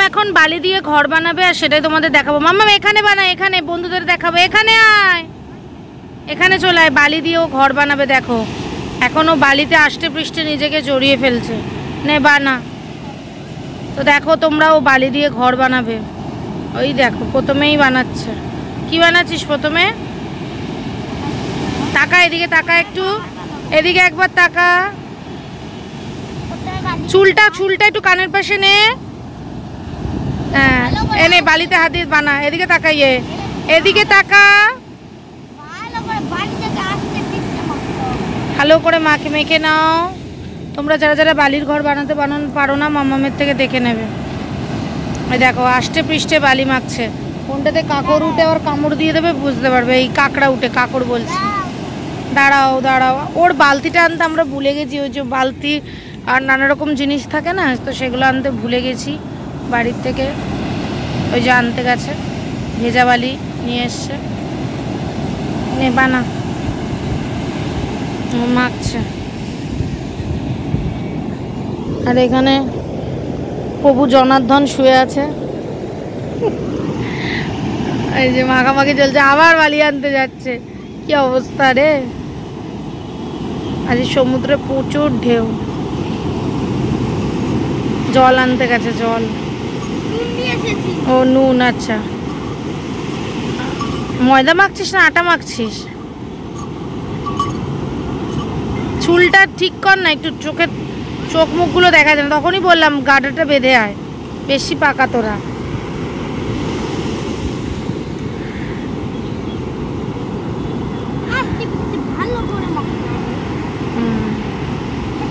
এখন বালি দিয়ে ঘর বানাবে আর সেটাই তোমাদের দেখাবো। মাম্মা এখানে বানায়, এখানে বন্ধুদের দেখাবো। এখানে আয়, এখানে চলে আয়। বালি দিয়েও ঘর বানাবে। দেখো এখনো বালিতে আষ্টে পৃষ্ঠে নিজেকে জড়িয়ে ফেলছে। নে বানা। তো দেখো তোমরাও বালি দিয়ে ঘর বানাবে। ওই দেখো প্রথমেই বানাচ্ছে। কি বানাচ্ছিস প্রথমে? তাকা এদিকে, তাকা একটু এদিকে, একবার তাকা। চুলটা একটু কানের পাশে নে। হ্যাঁ এনে বালিতে হাত দিয়ে বানা। এদিকে তাকাইয়ে, এদিকে তাকা। ভালো করে মাকে মেখে নাও। তোমরা যারা যারা বালির ঘর বানাতে পারো না মাম্মামের থেকে দেখে নেবে। এই দেখো আষ্টে পৃষ্ঠে বালি মাখছে। কোনটাতে কাকড় উঠে আর কামড় দিয়ে দেবে বুঝতে পারবে। এই কাকড়া উঠে, কাকড় বলছি। দাঁড়াও দাঁড়াও, ওর বালতিটা আনতে আমরা ভুলে গেছি। ওই যে বালতি আর নানা রকম জিনিস থাকে না, তো সেগুলো আনতে ভুলে গেছি বাড়ির থেকে। ওই যে আনতে গেছে, ভেজা বালি নিয়ে এসছে। নে বানা। মাখছে। আর এখানে প্রভু জনার্দন শুয়ে আছে। এই যে মাখামাখি চলছে, আবার বালি আনতে যাচ্ছে। কি অবস্থা রে। আজ সমুদ্রে প্রচুর ঢেউ। জল আনতে গেছে, জল। ও নুন। আচ্ছা ময়দা মাখছিস না আটা মাখছিস? চুলটা ঠিক কর না একটু, চোখ মুখগুলো দেখা যায় না। তখনই বললাম গাডারটা বেঁধে আয়, বেশি পাকা তোরা।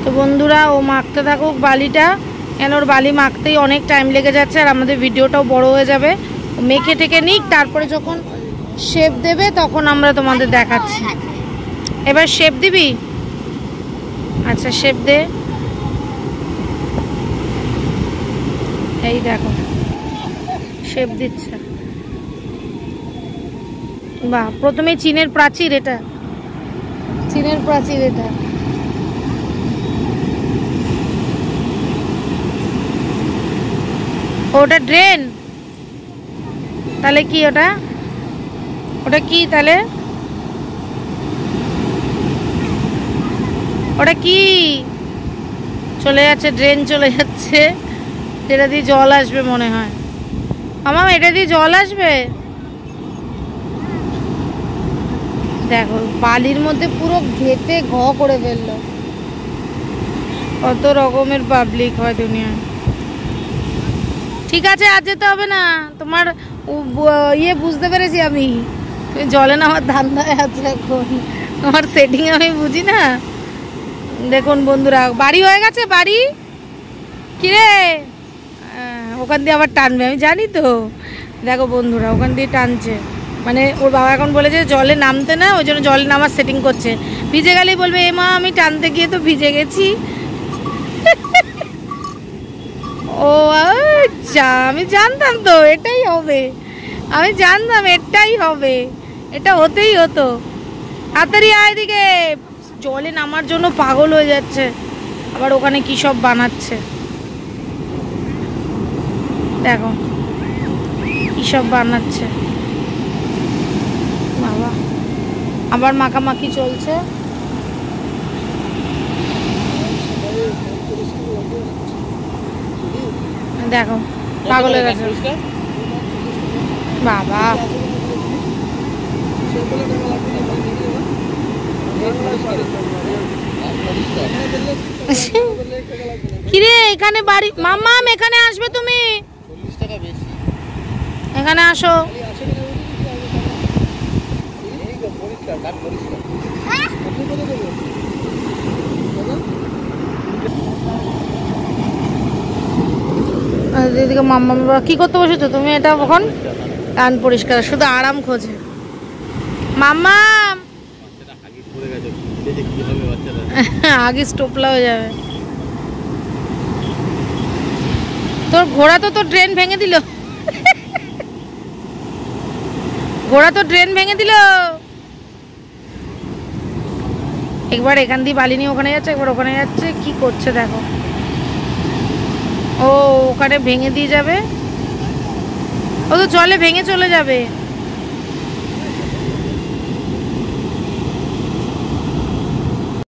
তো বন্ধুরা ও মাখতে থাকুক বালিটা, কেন ওর বালি মাখতেই অনেক টাইম লেগে যাচ্ছে আর আমাদের ভিডিওটাও বড় হয়ে যাবে। মেখে টেকে নিক, তারপরে যখন শেপ দেবে তখন আমরা তোমাদের দেখাচ্ছি। এবার শেপ দিবি? আচ্ছা শেপ দে। এই দেখো শেপ দিচ্ছে। বাহ, প্রথমে চীনের প্রাচীর। এটা চীনের প্রাচীর। এটা ওটা ড্রেন? তাহলে কি ওটা? ওটা কি তাহলে? ওটা কি? চলে যাচ্ছে, ড্রেন চলে যাচ্ছে। এটা দিয়ে জল আসবে মনে হয়। আমার এটা দিয়ে জল আসবে। দেখো বালির মধ্যে পুরো ঘেটে ঘ করে ফেললো। কত রকমের পাবলিক হয় দুনিয়ায়। ঠিক আছে আর যেতে হবে না তোমার। ইয়ে বুঝতে পেরেছি আমি, জলে নামার ধান্দায় আছে এখন। আমার সেটিং আমি বুঝি না। দেখুন বন্ধুরা বাড়ি হয়ে গেছে। বাড়ি কিরে? ওখান দিয়ে আবার টানবে, আমি জানি তো। দেখো বন্ধুরা ওখান দিয়ে টানছে, মানে ওর বাবা এখন বলেছে জলে নামতে না, ওই জন্য জলে নামার সেটিং করছে। ভিজে গেলেই বলবে এ মা আমি টানতে গিয়ে তো ভিজে গেছি। ও আচ্ছা, আমি জানতাম তো এটাই হবে। আমি জানতাম এটাই হবে, এটা হতেই হতো। তাড়াতাড়ি আয় এদিকে। জলে নামার জন্য পাগল হয়ে যাচ্ছে, আবার ওখানে কি সব বানাচ্ছে। দেখো কি সব বানাচ্ছে। বাবা আবার মাখামাখি চলছে। দেখো পাগল হয়ে গেছে বাবা। কিরে এখানে বাড়ি? মাম্মাম এখানে আসবে তুমি, এখানে আসো। এদিকে মাম্মা কি করতে বসেছো তুমি? এটা কখন কান পরিষ্কার, শুধু আরাম খোঁজে মাম্মা। আগে স্টোপলা হয়ে যাবে। তোর ঘোড়া তো তোর ড্রেন ভেঙে দিল। ঘোড়া তো ড্রেন ভেঙে দিল। একবার এখান দিয়ে বালি নিয়ে ওখানে যাচ্ছে, একবার ওখানে যাচ্ছে। কি করছে দেখো। ও ওখানে ভেঙে দিয়ে যাবে। ও তো জলে ভেঙে চলে যাবে।